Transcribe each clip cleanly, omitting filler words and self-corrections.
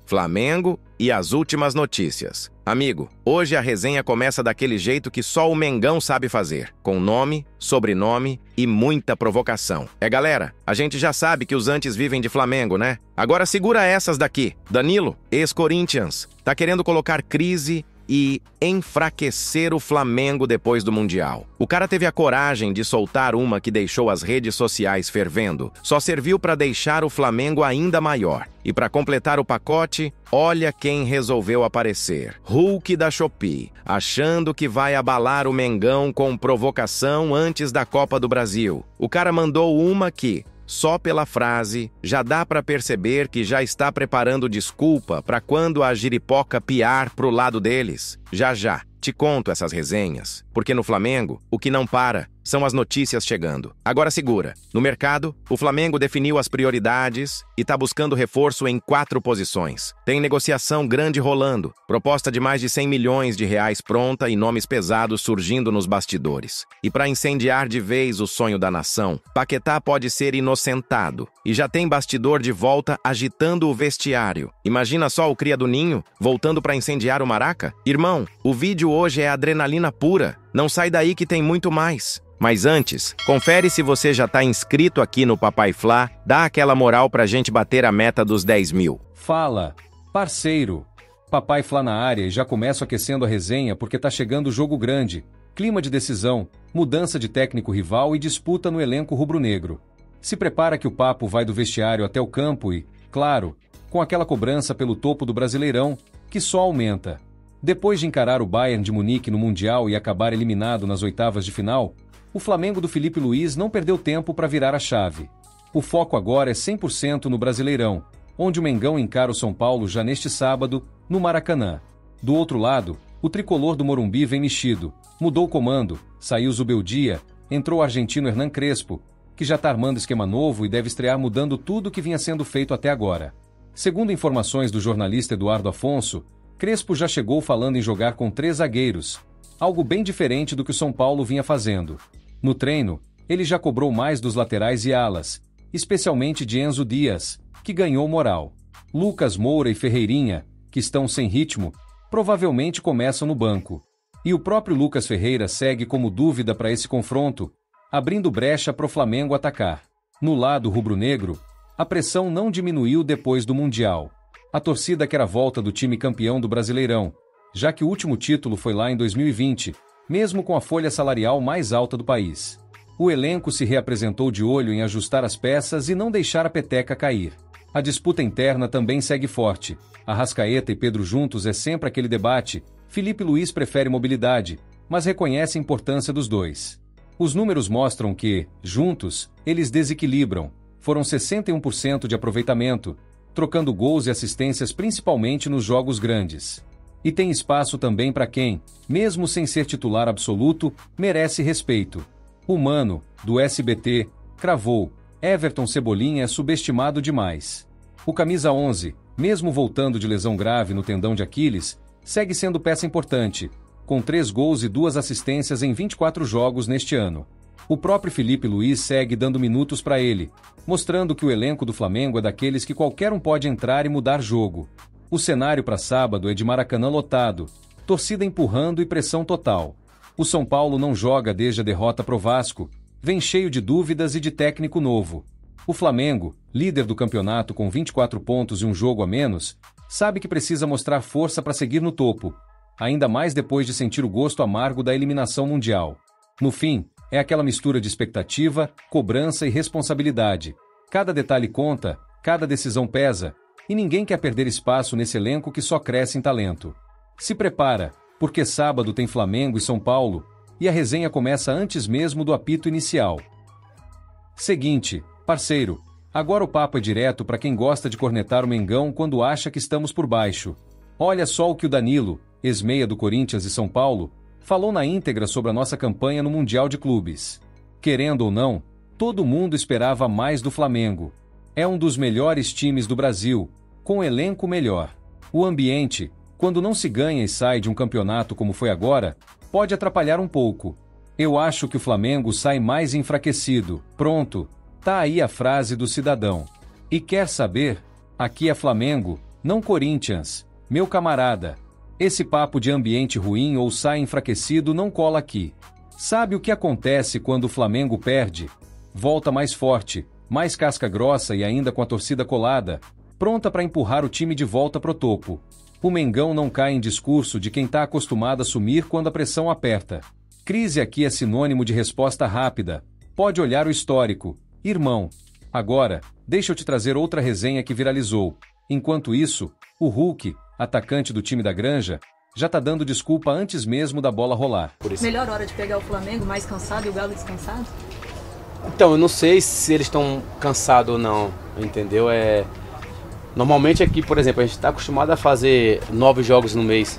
Flamengo e as últimas notícias. Amigo, hoje a resenha começa daquele jeito que só o Mengão sabe fazer, com nome, sobrenome e muita provocação. Galera, a gente já sabe que os antes vivem de Flamengo, né? Agora segura essas daqui. Danilo, ex-Corinthians, tá querendo colocar crise e enfraquecer o Flamengo depois do Mundial. O cara teve a coragem de soltar uma que deixou as redes sociais fervendo. Só serviu para deixar o Flamengo ainda maior. E para completar o pacote, olha quem resolveu aparecer. Hulk da Shopee, achando que vai abalar o Mengão com provocação antes da Copa do Brasil. O cara mandou uma que, só pela frase, já dá para perceber que já está preparando desculpa para quando a giripoca piar pro lado deles. Já te conto essas resenhas, porque no Flamengo, o que não para são as notícias chegando. Agora segura. No mercado, o Flamengo definiu as prioridades e tá buscando reforço em 4 posições. Tem negociação grande rolando, proposta de mais de 100 milhões de reais pronta e nomes pesados surgindo nos bastidores. E para incendiar de vez o sonho da nação, Paquetá pode ser inocentado. E já tem bastidor de volta agitando o vestiário. Imagina só o cria do Ninho voltando para incendiar o Maraca? Irmão, o vídeo hoje é adrenalina pura. Não sai daí que tem muito mais. Mas antes, confere se você já tá inscrito aqui no Papai Flá, dá aquela moral pra gente bater a meta dos 10 mil. Fala, parceiro! Papai Flá na área e já começo aquecendo a resenha porque tá chegando o jogo grande, clima de decisão, mudança de técnico rival e disputa no elenco rubro-negro. Se prepara que o papo vai do vestiário até o campo e, claro, com aquela cobrança pelo topo do Brasileirão, que só aumenta. Depois de encarar o Bayern de Munique no Mundial e acabar eliminado nas oitavas de final, o Flamengo do Felipe Luiz não perdeu tempo para virar a chave. O foco agora é 100% no Brasileirão, onde o Mengão encara o São Paulo já neste sábado, no Maracanã. Do outro lado, o tricolor do Morumbi vem mexido, mudou o comando, saiu Zubeldia, entrou o argentino Hernan Crespo, que já está armando esquema novo e deve estrear mudando tudo o que vinha sendo feito até agora. Segundo informações do jornalista Eduardo Afonso, Crespo já chegou falando em jogar com 3 zagueiros, algo bem diferente do que o São Paulo vinha fazendo. No treino, ele já cobrou mais dos laterais e alas, especialmente de Enzo Dias, que ganhou moral. Lucas Moura e Ferreirinha, que estão sem ritmo, provavelmente começam no banco. E o próprio Lucas Ferreira segue como dúvida para esse confronto, abrindo brecha para o Flamengo atacar. No lado rubro-negro, a pressão não diminuiu depois do Mundial. A torcida quer a volta do time campeão do Brasileirão, já que o último título foi lá em 2020, mesmo com a folha salarial mais alta do país. O elenco se reapresentou de olho em ajustar as peças e não deixar a peteca cair. A disputa interna também segue forte. Arrascaeta e Pedro juntos é sempre aquele debate. Felipe Luiz prefere mobilidade, mas reconhece a importância dos dois. Os números mostram que, juntos, eles desequilibram. Foram 61% de aproveitamento, trocando gols e assistências principalmente nos jogos grandes. E tem espaço também para quem, mesmo sem ser titular absoluto, merece respeito. O Mano, do SBT, cravou: Everton Cebolinha é subestimado demais. O camisa 11, mesmo voltando de lesão grave no tendão de Aquiles, segue sendo peça importante, com 3 gols e 2 assistências em 24 jogos neste ano. O próprio Felipe Luiz segue dando minutos para ele, mostrando que o elenco do Flamengo é daqueles que qualquer um pode entrar e mudar jogo. O cenário para sábado é de Maracanã lotado, torcida empurrando e pressão total. O São Paulo não joga desde a derrota pro Vasco, vem cheio de dúvidas e de técnico novo. O Flamengo, líder do campeonato com 24 pontos e um jogo a menos, sabe que precisa mostrar força para seguir no topo, ainda mais depois de sentir o gosto amargo da eliminação mundial. No fim, é aquela mistura de expectativa, cobrança e responsabilidade. Cada detalhe conta, cada decisão pesa, e ninguém quer perder espaço nesse elenco que só cresce em talento. Se prepara, porque sábado tem Flamengo e São Paulo, e a resenha começa antes mesmo do apito inicial. Seguinte, parceiro, agora o papo é direto para quem gosta de cornetar o Mengão quando acha que estamos por baixo. Olha só o que o Danilo, ex-meia do Corinthians e São Paulo, falou na íntegra sobre a nossa campanha no Mundial de Clubes. Querendo ou não, todo mundo esperava mais do Flamengo. É um dos melhores times do Brasil, com elenco melhor. O ambiente, quando não se ganha e sai de um campeonato como foi agora, pode atrapalhar um pouco. Eu acho que o Flamengo sai mais enfraquecido. Pronto, tá aí a frase do cidadão. E quer saber? Aqui é Flamengo, Não Corinthians, meu camarada. Esse papo de ambiente ruim ou sai enfraquecido não cola aqui. Sabe o que acontece quando o Flamengo perde? Volta mais forte, mais casca grossa e ainda com a torcida colada, pronta para empurrar o time de volta pro topo. O Mengão não cai em discurso de quem tá acostumado a sumir quando a pressão aperta. Crise aqui é sinônimo de resposta rápida. Pode olhar o histórico. Irmão. Agora, deixa eu te trazer outra resenha que viralizou. Enquanto isso, o Hulk, atacante do time da Granja, já tá dando desculpa antes mesmo da bola rolar. Melhor hora de pegar o Flamengo mais cansado e o Galo descansado? Então, eu não sei se eles estão cansados ou não, entendeu? Normalmente aqui, por exemplo, a gente está acostumado a fazer 9 jogos no mês.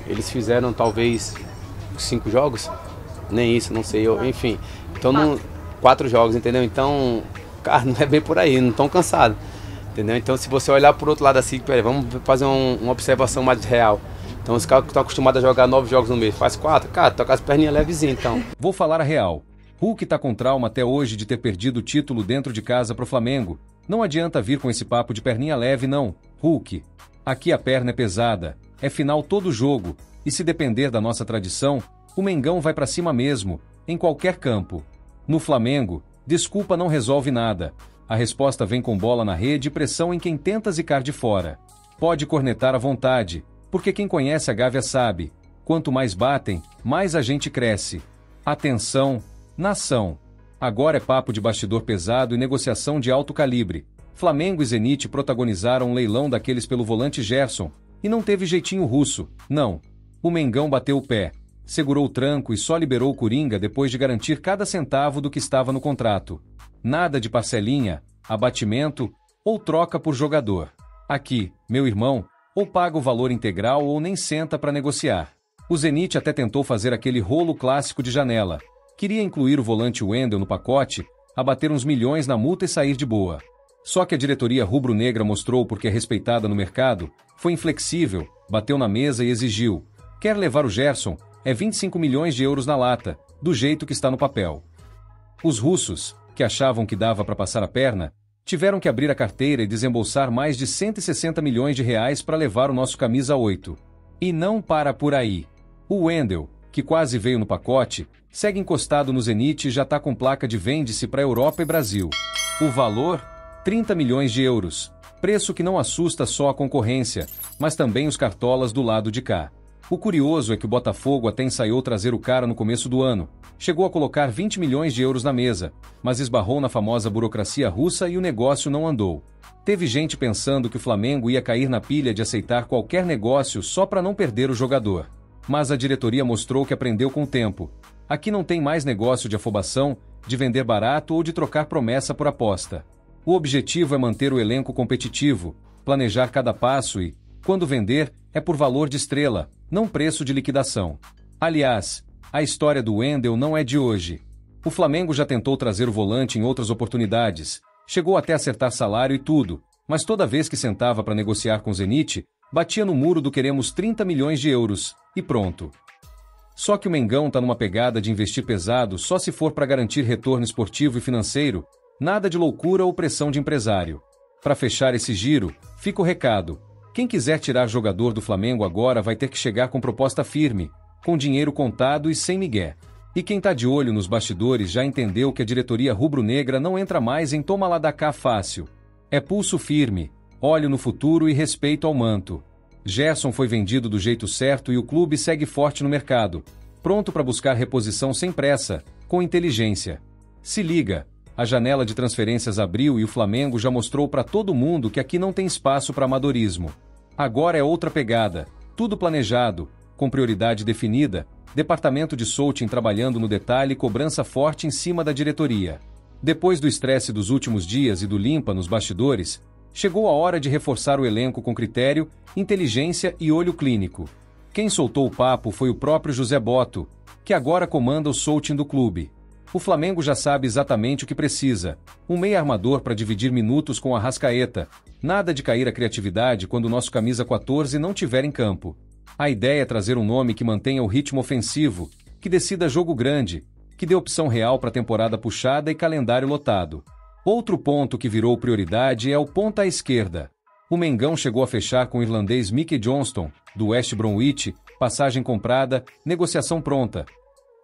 Eles fizeram talvez 5 jogos? Nem isso, não sei, enfim. Então, 4 jogos, entendeu? Então, cara, não é bem por aí, não estão cansados. Entendeu? Então, se você olhar por outro lado assim, peraí, vamos fazer uma observação mais real. Então, os caras que estão acostumados a jogar 9 jogos no mês, faz 4, cara, toca as perninhas levezinho, então. Vou falar a real. Hulk tá com trauma até hoje de ter perdido o título dentro de casa pro Flamengo. Não adianta vir com esse papo de perninha leve, não. Hulk, aqui a perna é pesada, é final todo jogo, e se depender da nossa tradição, o Mengão vai pra cima mesmo, em qualquer campo. No Flamengo, desculpa não resolve nada. A resposta vem com bola na rede e pressão em quem tenta zicar de fora. Pode cornetar à vontade, porque quem conhece a Gávea sabe, quanto mais batem, mais a gente cresce. Atenção, nação. Agora é papo de bastidor pesado e negociação de alto calibre. Flamengo e Zenit protagonizaram um leilão daqueles pelo volante Gerson, e não teve jeitinho russo, não. O Mengão bateu o pé, segurou o tranco e só liberou o Coringa depois de garantir cada centavo do que estava no contrato. Nada de parcelinha, abatimento ou troca por jogador. Aqui, meu irmão, ou paga o valor integral ou nem senta para negociar. O Zenit até tentou fazer aquele rolo clássico de janela. Queria incluir o volante Wendel no pacote, abater uns milhões na multa e sair de boa. Só que a diretoria rubro-negra mostrou porque é respeitada no mercado, foi inflexível, bateu na mesa e exigiu. Quer levar o Gerson? É 25 milhões de euros na lata, do jeito que está no papel. Os russos, que achavam que dava para passar a perna, tiveram que abrir a carteira e desembolsar mais de 160 milhões de reais para levar o nosso camisa 8. E não para por aí. O Wendel, que quase veio no pacote, segue encostado no Zenit e já está com placa de vende-se para Europa e Brasil. O valor? 30 milhões de euros. Preço que não assusta só a concorrência, mas também os cartolas do lado de cá. O curioso é que o Botafogo até ensaiou trazer o cara no começo do ano. Chegou a colocar 20 milhões de euros na mesa, mas esbarrou na famosa burocracia russa e o negócio não andou. Teve gente pensando que o Flamengo ia cair na pilha de aceitar qualquer negócio só para não perder o jogador. Mas a diretoria mostrou que aprendeu com o tempo. Aqui não tem mais negócio de afobação, de vender barato ou de trocar promessa por aposta. O objetivo é manter o elenco competitivo, planejar cada passo e, quando vender, é por valor de estrela, não preço de liquidação. Aliás, a história do Wendel não é de hoje. O Flamengo já tentou trazer o volante em outras oportunidades, chegou até acertar salário e tudo, mas toda vez que sentava para negociar com o Zenit, batia no muro do queremos 30 milhões de euros, e pronto. Só que o Mengão tá numa pegada de investir pesado só se for para garantir retorno esportivo e financeiro, nada de loucura ou pressão de empresário. Para fechar esse giro, fica o recado. Quem quiser tirar jogador do Flamengo agora vai ter que chegar com proposta firme, com dinheiro contado e sem migué. E quem tá de olho nos bastidores já entendeu que a diretoria rubro-negra não entra mais em toma lá da cá fácil. É pulso firme, olho no futuro e respeito ao manto. Gerson foi vendido do jeito certo e o clube segue forte no mercado, pronto para buscar reposição sem pressa, com inteligência. Se liga, a janela de transferências abriu e o Flamengo já mostrou para todo mundo que aqui não tem espaço para amadorismo. Agora é outra pegada, tudo planejado, com prioridade definida, departamento de scouting trabalhando no detalhe e cobrança forte em cima da diretoria. Depois do estresse dos últimos dias e do limpa nos bastidores, chegou a hora de reforçar o elenco com critério, inteligência e olho clínico. Quem soltou o papo foi o próprio José Botto, que agora comanda o scouting do clube. O Flamengo já sabe exatamente o que precisa. Um meia armador para dividir minutos com a Arrascaeta. Nada de cair a criatividade quando o nosso camisa 14 não tiver em campo. A ideia é trazer um nome que mantenha o ritmo ofensivo, que decida jogo grande, que dê opção real para temporada puxada e calendário lotado. Outro ponto que virou prioridade é o ponta à esquerda. O Mengão chegou a fechar com o irlandês Mickey Johnston, do West Bromwich, passagem comprada, negociação pronta.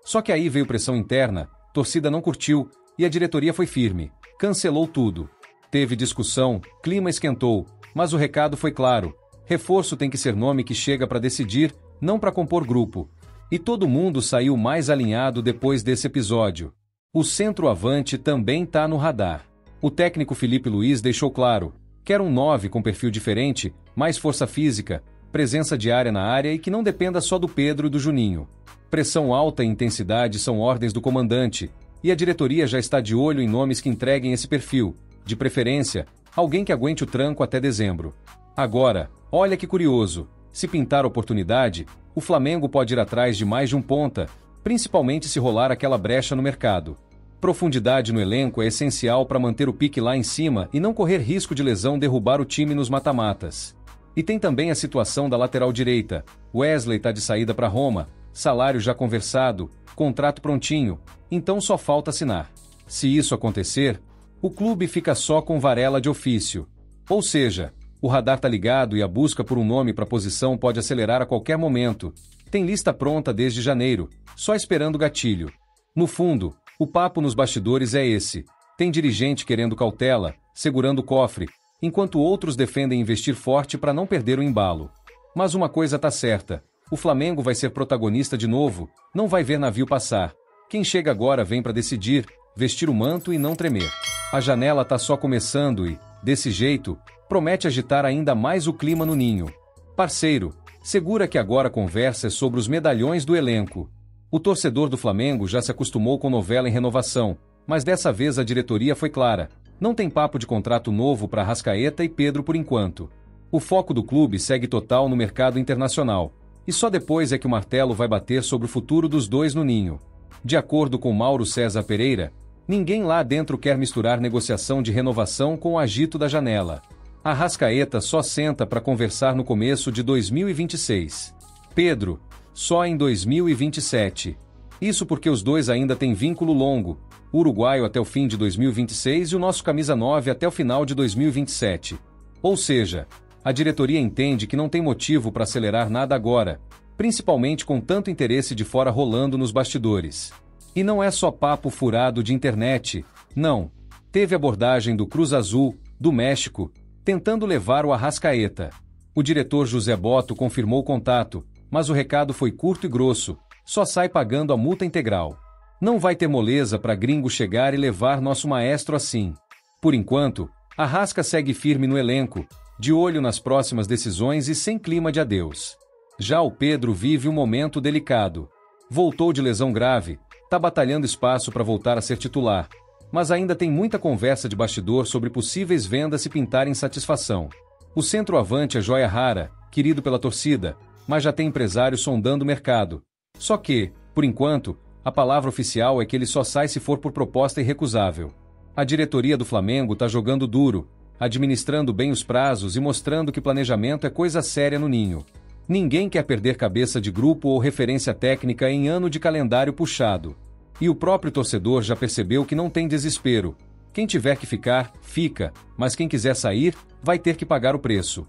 Só que aí veio pressão interna, torcida não curtiu, e a diretoria foi firme. Cancelou tudo. Teve discussão, clima esquentou, mas o recado foi claro. Reforço tem que ser nome que chega para decidir, não para compor grupo. E todo mundo saiu mais alinhado depois desse episódio. O centroavante também tá no radar. O técnico Felipe Luiz deixou claro: quer um 9 com perfil diferente, mais força física, presença diária na área e que não dependa só do Pedro e do Juninho. Pressão alta e intensidade são ordens do comandante, e a diretoria já está de olho em nomes que entreguem esse perfil, de preferência, alguém que aguente o tranco até dezembro. Agora, olha que curioso, se pintar oportunidade, o Flamengo pode ir atrás de mais de um ponta, principalmente se rolar aquela brecha no mercado. Profundidade no elenco é essencial para manter o pique lá em cima e não correr risco de lesão derrubar o time nos mata-matas. E tem também a situação da lateral direita. Wesley está de saída para Roma, salário já conversado, contrato prontinho, então só falta assinar. Se isso acontecer, o clube fica só com Varela de ofício. Ou seja, o radar tá ligado e a busca por um nome para a posição pode acelerar a qualquer momento. Tem lista pronta desde janeiro, só esperando o gatilho. No fundo, o papo nos bastidores é esse. Tem dirigente querendo cautela, segurando o cofre, enquanto outros defendem investir forte para não perder o embalo. Mas uma coisa tá certa, o Flamengo vai ser protagonista de novo, não vai ver navio passar. Quem chega agora vem para decidir, vestir o manto e não tremer. A janela tá só começando e, desse jeito, promete agitar ainda mais o clima no ninho. Parceiro, segura que agora a conversa é sobre os medalhões do elenco. O torcedor do Flamengo já se acostumou com novela em renovação, mas dessa vez a diretoria foi clara. Não tem papo de contrato novo para Arrascaeta e Pedro por enquanto. O foco do clube segue total no mercado internacional. E só depois é que o martelo vai bater sobre o futuro dos dois no ninho. De acordo com Mauro César Pereira, ninguém lá dentro quer misturar negociação de renovação com o agito da janela. Arrascaeta só senta para conversar no começo de 2026. Pedro, só em 2027. Isso porque os dois ainda têm vínculo longo, o uruguaio até o fim de 2026 e o nosso camisa 9 até o final de 2027. Ou seja, a diretoria entende que não tem motivo para acelerar nada agora, principalmente com tanto interesse de fora rolando nos bastidores. E não é só papo furado de internet, não. Teve abordagem do Cruz Azul, do México, tentando levar o Arrascaeta. O diretor José Botto confirmou o contato, mas o recado foi curto e grosso, só sai pagando a multa integral. Não vai ter moleza para gringo chegar e levar nosso maestro assim. Por enquanto, Arrasca segue firme no elenco, de olho nas próximas decisões e sem clima de adeus. Já o Pedro vive um momento delicado. Voltou de lesão grave, tá batalhando espaço para voltar a ser titular, mas ainda tem muita conversa de bastidor sobre possíveis vendas se pintarem satisfação. O centroavante é joia rara, querido pela torcida, mas já tem empresário sondando o mercado. Só que, por enquanto, a palavra oficial é que ele só sai se for por proposta irrecusável. A diretoria do Flamengo tá jogando duro, administrando bem os prazos e mostrando que planejamento é coisa séria no ninho. Ninguém quer perder cabeça de grupo ou referência técnica em ano de calendário puxado. E o próprio torcedor já percebeu que não tem desespero. Quem tiver que ficar, fica, mas quem quiser sair, vai ter que pagar o preço.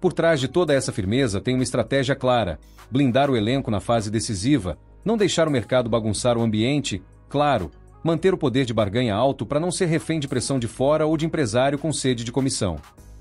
Por trás de toda essa firmeza tem uma estratégia clara: blindar o elenco na fase decisiva, não deixar o mercado bagunçar o ambiente, claro, manter o poder de barganha alto para não ser refém de pressão de fora ou de empresário com sede de comissão.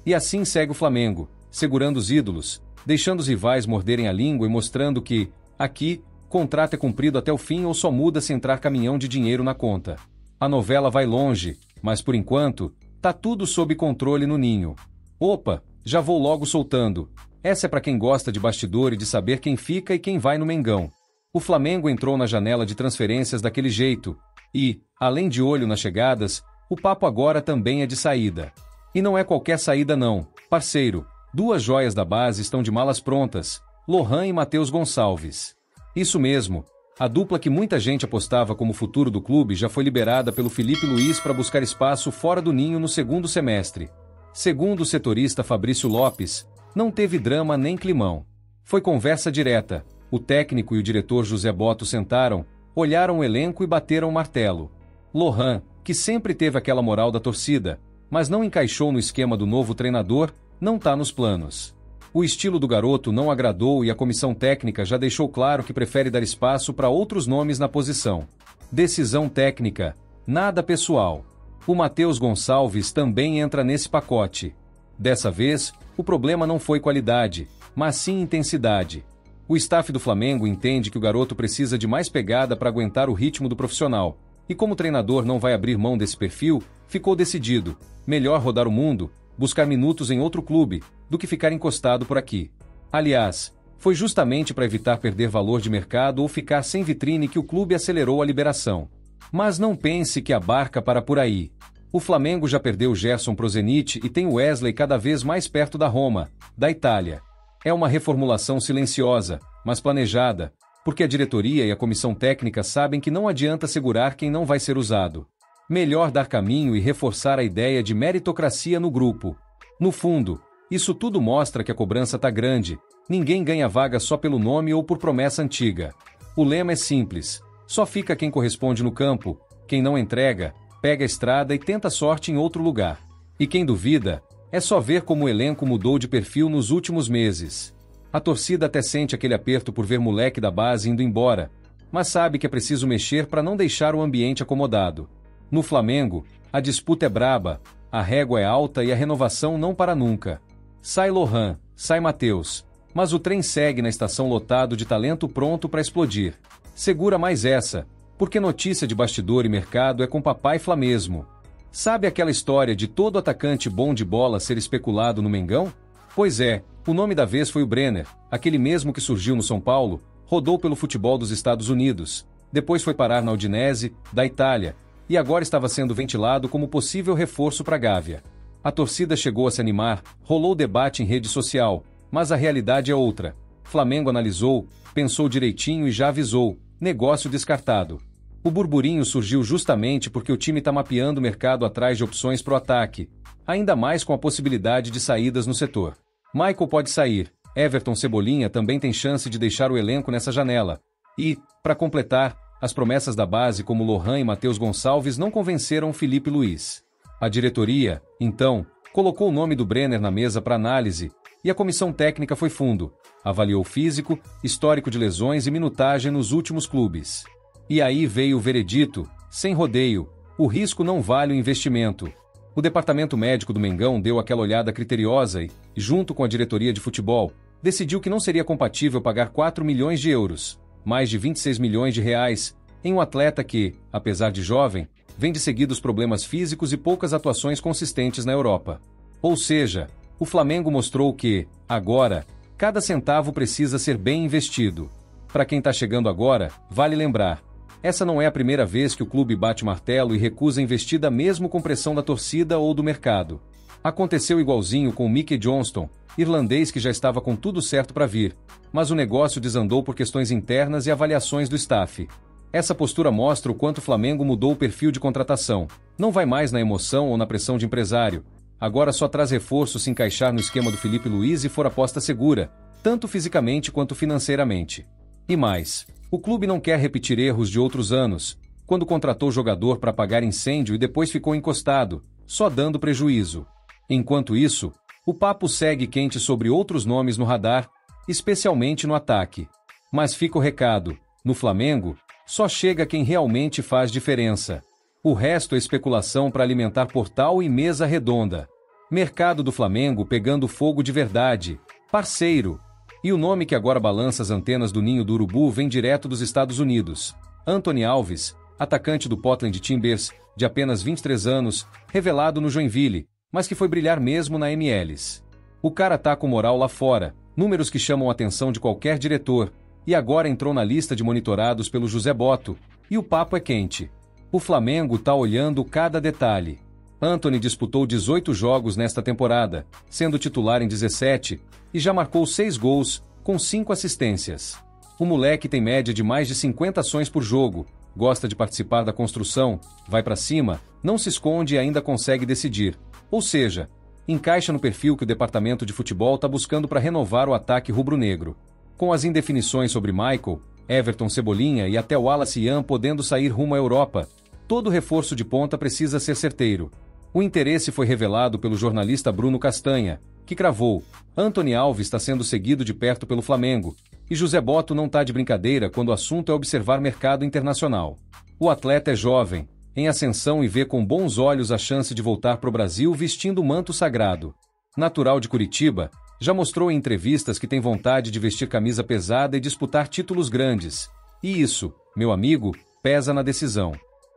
E assim segue o Flamengo, segurando os ídolos, deixando os rivais morderem a língua e mostrando que, aqui, contrato é cumprido até o fim ou só muda se entrar caminhão de dinheiro na conta. A novela vai longe, mas por enquanto, tá tudo sob controle no ninho. Opa, já vou logo soltando. Essa é para quem gosta de bastidor e de saber quem fica e quem vai no Mengão. O Flamengo entrou na janela de transferências daquele jeito. E, além de olho nas chegadas, o papo agora também é de saída. E não é qualquer saída não, parceiro. Duas joias da base estão de malas prontas, Lohan e Matheus Gonçalves. Isso mesmo, a dupla que muita gente apostava como futuro do clube já foi liberada pelo Felipe Luiz para buscar espaço fora do ninho no segundo semestre. Segundo o setorista Fabrício Lopes, não teve drama nem climão. Foi conversa direta. O técnico e o diretor José Botto sentaram, olharam o elenco e bateram o martelo. Lohan, que sempre teve aquela moral da torcida, mas não encaixou no esquema do novo treinador, não tá nos planos. O estilo do garoto não agradou e a comissão técnica já deixou claro que prefere dar espaço para outros nomes na posição. Decisão técnica, nada pessoal. O Matheus Gonçalves também entra nesse pacote. Dessa vez, o problema não foi qualidade, mas sim intensidade. O staff do Flamengo entende que o garoto precisa de mais pegada para aguentar o ritmo do profissional. E como o treinador não vai abrir mão desse perfil, ficou decidido: melhor rodar o mundo, buscar minutos em outro clube, do que ficar encostado por aqui. Aliás, foi justamente para evitar perder valor de mercado ou ficar sem vitrine que o clube acelerou a liberação. Mas não pense que a barca para por aí. O Flamengo já perdeu o Gerson pro Zenit e tem o Wesley cada vez mais perto da Roma, da Itália. É uma reformulação silenciosa, mas planejada, porque a diretoria e a comissão técnica sabem que não adianta segurar quem não vai ser usado. Melhor dar caminho e reforçar a ideia de meritocracia no grupo. No fundo, isso tudo mostra que a cobrança tá grande, ninguém ganha vaga só pelo nome ou por promessa antiga. O lema é simples: só fica quem corresponde no campo, quem não entrega, pega a estrada e tenta sorte em outro lugar. E quem duvida, é só ver como o elenco mudou de perfil nos últimos meses. A torcida até sente aquele aperto por ver moleque da base indo embora, mas sabe que é preciso mexer para não deixar o ambiente acomodado. No Flamengo, a disputa é braba, a régua é alta e a renovação não para nunca. Sai Lohan, sai Matheus, mas o trem segue na estação lotado de talento pronto para explodir. Segura mais essa, porque notícia de bastidor e mercado é com papai Flá mesmo. Sabe aquela história de todo atacante bom de bola ser especulado no Mengão? Pois é, o nome da vez foi o Brenner, aquele mesmo que surgiu no São Paulo, rodou pelo futebol dos Estados Unidos, depois foi parar na Udinese, da Itália, e agora estava sendo ventilado como possível reforço para Gávea. A torcida chegou a se animar, rolou debate em rede social, mas a realidade é outra. Flamengo analisou, pensou direitinho e já avisou: negócio descartado. O burburinho surgiu justamente porque o time está mapeando o mercado atrás de opções para o ataque, ainda mais com a possibilidade de saídas no setor. Michael pode sair, Everton Cebolinha também tem chance de deixar o elenco nessa janela. E, para completar, as promessas da base como Lohan e Matheus Gonçalves não convenceram Felipe Luiz. A diretoria, então, colocou o nome do Brenner na mesa para análise, e a comissão técnica foi fundo, avaliou físico, histórico de lesões e minutagem nos últimos clubes. E aí veio o veredito, sem rodeio: o risco não vale o investimento. O departamento médico do Mengão deu aquela olhada criteriosa e, junto com a diretoria de futebol, decidiu que não seria compatível pagar 4 milhões de euros, mais de 26 milhões de reais, em um atleta que, apesar de jovem, vem de seguidos problemas físicos e poucas atuações consistentes na Europa. Ou seja, o Flamengo mostrou que, agora, cada centavo precisa ser bem investido. Para quem está chegando agora, vale lembrar: essa não é a primeira vez que o clube bate o martelo e recusa a investida mesmo com pressão da torcida ou do mercado. Aconteceu igualzinho com o Mickey Johnston, irlandês que já estava com tudo certo para vir, mas o negócio desandou por questões internas e avaliações do staff. Essa postura mostra o quanto o Flamengo mudou o perfil de contratação. Não vai mais na emoção ou na pressão de empresário. Agora só traz reforço se encaixar no esquema do Felipe Luiz e for aposta segura, tanto fisicamente quanto financeiramente. E mais, o clube não quer repetir erros de outros anos, quando contratou jogador para apagar incêndio e depois ficou encostado, só dando prejuízo. Enquanto isso, o papo segue quente sobre outros nomes no radar, especialmente no ataque. Mas fica o recado: no Flamengo, só chega quem realmente faz diferença. O resto é especulação para alimentar portal e mesa redonda. Mercado do Flamengo pegando fogo de verdade. Parceiro. E o nome que agora balança as antenas do ninho do urubu vem direto dos Estados Unidos. Anthony Alves, atacante do Portland Timbers, de apenas 23 anos, revelado no Joinville, mas que foi brilhar mesmo na MLS. O cara tá com moral lá fora, números que chamam a atenção de qualquer diretor, e agora entrou na lista de monitorados pelo José Botto, e o papo é quente. O Flamengo tá olhando cada detalhe. Anthony disputou 18 jogos nesta temporada, sendo titular em 17, e já marcou 6 gols, com 5 assistências. O moleque tem média de mais de 50 ações por jogo, gosta de participar da construção, vai pra cima, não se esconde e ainda consegue decidir. Ou seja, encaixa no perfil que o departamento de futebol tá buscando para renovar o ataque rubro-negro. Com as indefinições sobre Michael, Everton Cebolinha e até o Wallace Ian podendo sair rumo à Europa, todo reforço de ponta precisa ser certeiro. O interesse foi revelado pelo jornalista Bruno Castanha, que cravou: Antony Alves está sendo seguido de perto pelo Flamengo, e José Botto não tá de brincadeira quando o assunto é observar mercado internacional. O atleta é jovem, em ascensão e vê com bons olhos a chance de voltar pro Brasil vestindo o manto sagrado. Natural de Curitiba, já mostrou em entrevistas que tem vontade de vestir camisa pesada e disputar títulos grandes. E isso, meu amigo, pesa na decisão.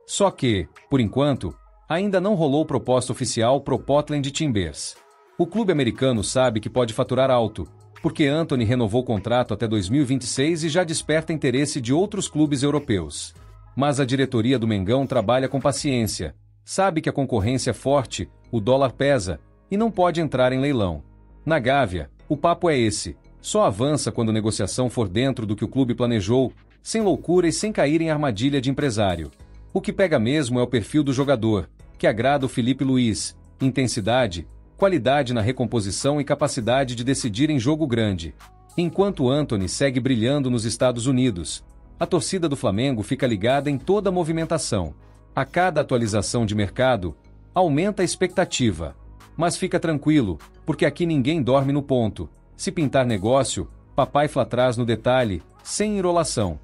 Só que, por enquanto, ainda não rolou proposta oficial pro Portland Timbers. O clube americano sabe que pode faturar alto, porque Antony renovou o contrato até 2026 e já desperta interesse de outros clubes europeus. Mas a diretoria do Mengão trabalha com paciência, sabe que a concorrência é forte, o dólar pesa, e não pode entrar em leilão. Na Gávea, o papo é esse: só avança quando a negociação for dentro do que o clube planejou, sem loucura e sem cair em armadilha de empresário. O que pega mesmo é o perfil do jogador, que agrada o Felipe Luiz: intensidade, qualidade na recomposição e capacidade de decidir em jogo grande. Enquanto Antony segue brilhando nos Estados Unidos, a torcida do Flamengo fica ligada em toda a movimentação. A cada atualização de mercado, aumenta a expectativa. Mas fica tranquilo, porque aqui ninguém dorme no ponto. Se pintar negócio, papai Fla traz no detalhe, sem enrolação.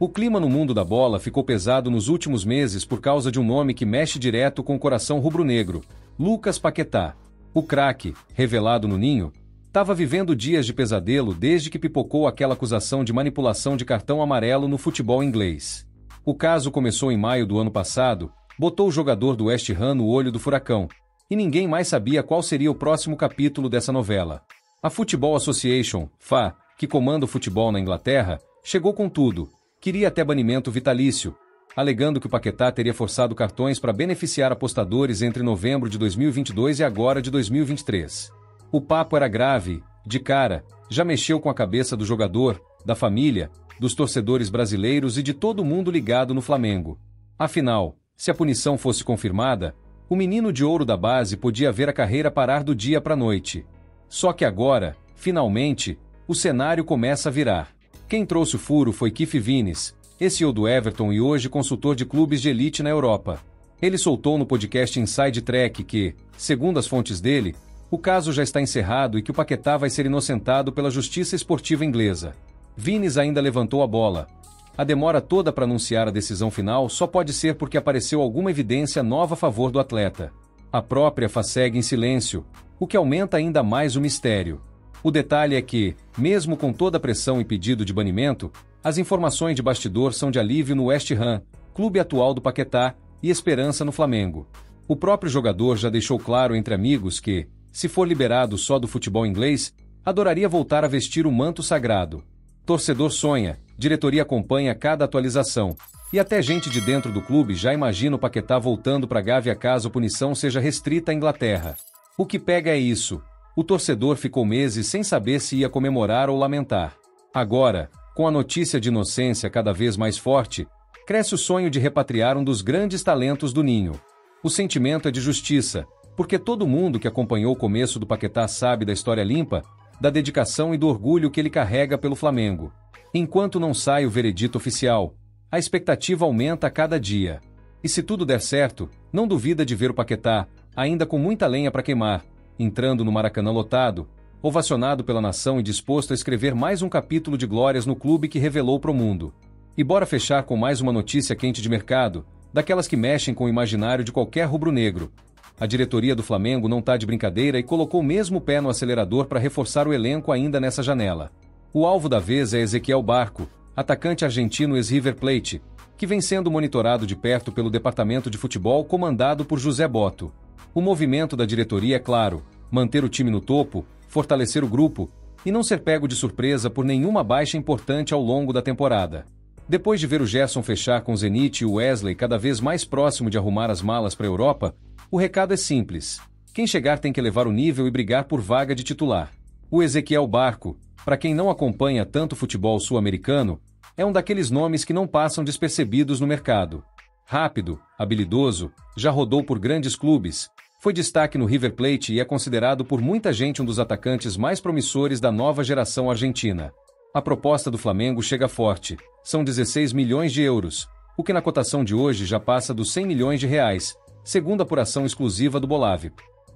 O clima no mundo da bola ficou pesado nos últimos meses por causa de um nome que mexe direto com o coração rubro-negro: Lucas Paquetá. O craque, revelado no Ninho, estava vivendo dias de pesadelo desde que pipocou aquela acusação de manipulação de cartão amarelo no futebol inglês. O caso começou em maio do ano passado, botou o jogador do West Ham no olho do furacão, e ninguém mais sabia qual seria o próximo capítulo dessa novela. A Football Association, FA, que comanda o futebol na Inglaterra, chegou com tudo. Queria até banimento vitalício, alegando que o Paquetá teria forçado cartões para beneficiar apostadores entre novembro de 2022 e agora de 2023. O papo era grave, de cara, já mexeu com a cabeça do jogador, da família, dos torcedores brasileiros e de todo mundo ligado no Flamengo. Afinal, se a punição fosse confirmada, o menino de ouro da base podia ver a carreira parar do dia para a noite. Só que agora, finalmente, o cenário começa a virar. Quem trouxe o furo foi Keith Vines, ex-CEO do Everton e hoje consultor de clubes de elite na Europa. Ele soltou no podcast Inside Track que, segundo as fontes dele, o caso já está encerrado e que o Paquetá vai ser inocentado pela Justiça Esportiva Inglesa. Vines ainda levantou a bola. A demora toda para anunciar a decisão final só pode ser porque apareceu alguma evidência nova a favor do atleta. A própria FA segue em silêncio, o que aumenta ainda mais o mistério. O detalhe é que, mesmo com toda a pressão e pedido de banimento, as informações de bastidor são de alívio no West Ham, clube atual do Paquetá, e esperança no Flamengo. O próprio jogador já deixou claro entre amigos que, se for liberado só do futebol inglês, adoraria voltar a vestir o manto sagrado. Torcedor sonha, diretoria acompanha cada atualização, e até gente de dentro do clube já imagina o Paquetá voltando para a Gávea caso a punição seja restrita à Inglaterra. O que pega é isso: o torcedor ficou meses sem saber se ia comemorar ou lamentar. Agora, com a notícia de inocência cada vez mais forte, cresce o sonho de repatriar um dos grandes talentos do Ninho. O sentimento é de justiça, porque todo mundo que acompanhou o começo do Paquetá sabe da história limpa, da dedicação e do orgulho que ele carrega pelo Flamengo. Enquanto não sai o veredito oficial, a expectativa aumenta a cada dia. E se tudo der certo, não duvida de ver o Paquetá, ainda com muita lenha para queimar, entrando no Maracanã lotado, ovacionado pela nação e disposto a escrever mais um capítulo de glórias no clube que revelou pro mundo. E bora fechar com mais uma notícia quente de mercado, daquelas que mexem com o imaginário de qualquer rubro-negro. A diretoria do Flamengo não tá de brincadeira e colocou mesmo o pé no acelerador para reforçar o elenco ainda nessa janela. O alvo da vez é Ezequiel Barco, atacante argentino ex-River Plate, que vem sendo monitorado de perto pelo departamento de futebol comandado por José Botto. O movimento da diretoria é claro: manter o time no topo, fortalecer o grupo e não ser pego de surpresa por nenhuma baixa importante ao longo da temporada. Depois de ver o Gerson fechar com o Zenit e o Wesley cada vez mais próximo de arrumar as malas para a Europa, o recado é simples: quem chegar tem que elevar o nível e brigar por vaga de titular. O Ezequiel Barco, para quem não acompanha tanto futebol sul-americano, é um daqueles nomes que não passam despercebidos no mercado. Rápido, habilidoso, já rodou por grandes clubes, foi destaque no River Plate e é considerado por muita gente um dos atacantes mais promissores da nova geração argentina. A proposta do Flamengo chega forte, são 16 milhões de euros, o que na cotação de hoje já passa dos 100 milhões de reais, segundo apuração exclusiva do Bolave.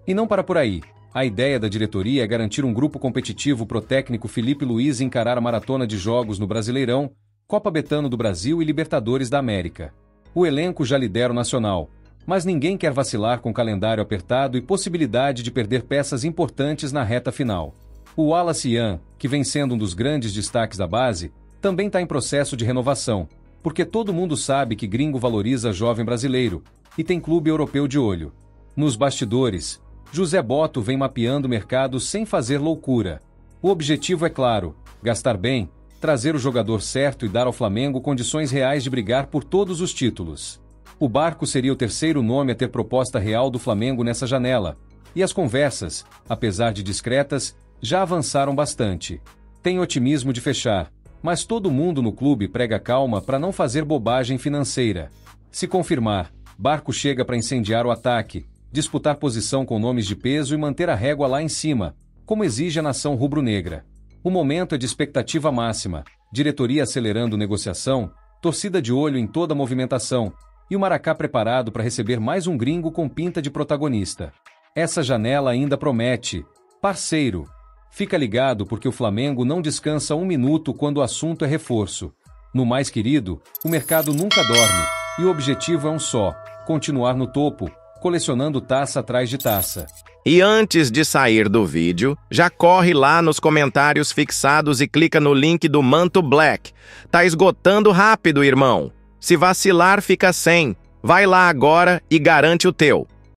E não para por aí. A ideia da diretoria é garantir um grupo competitivo pro técnico Felipe Luiz encarar a maratona de jogos no Brasileirão, Copa Betano do Brasil e Libertadores da América. O elenco já lidera o Nacional, mas ninguém quer vacilar com calendário apertado e possibilidade de perder peças importantes na reta final. O Wallace Ian, que vem sendo um dos grandes destaques da base, também está em processo de renovação, porque todo mundo sabe que gringo valoriza jovem brasileiro e tem clube europeu de olho. Nos bastidores, José Botto vem mapeando o mercado sem fazer loucura. O objetivo é claro: gastar bem, trazer o jogador certo e dar ao Flamengo condições reais de brigar por todos os títulos. O Barco seria o terceiro nome a ter proposta real do Flamengo nessa janela, e as conversas, apesar de discretas, já avançaram bastante. Tem otimismo de fechar, mas todo mundo no clube prega calma para não fazer bobagem financeira. Se confirmar, Barco chega para incendiar o ataque, disputar posição com nomes de peso e manter a régua lá em cima, como exige a nação rubro-negra. O momento é de expectativa máxima, diretoria acelerando negociação, torcida de olho em toda a movimentação, e o Maracá preparado para receber mais um gringo com pinta de protagonista. Essa janela ainda promete. Parceiro, fica ligado porque o Flamengo não descansa um minuto quando o assunto é reforço. No mais querido, o mercado nunca dorme, e o objetivo é um só: continuar no topo, colecionando taça atrás de taça. E antes de sair do vídeo, já corre lá nos comentários fixados e clica no link do Manto Black. Tá esgotando rápido, irmão. Se vacilar, fica sem. Vai lá agora e garante o teu.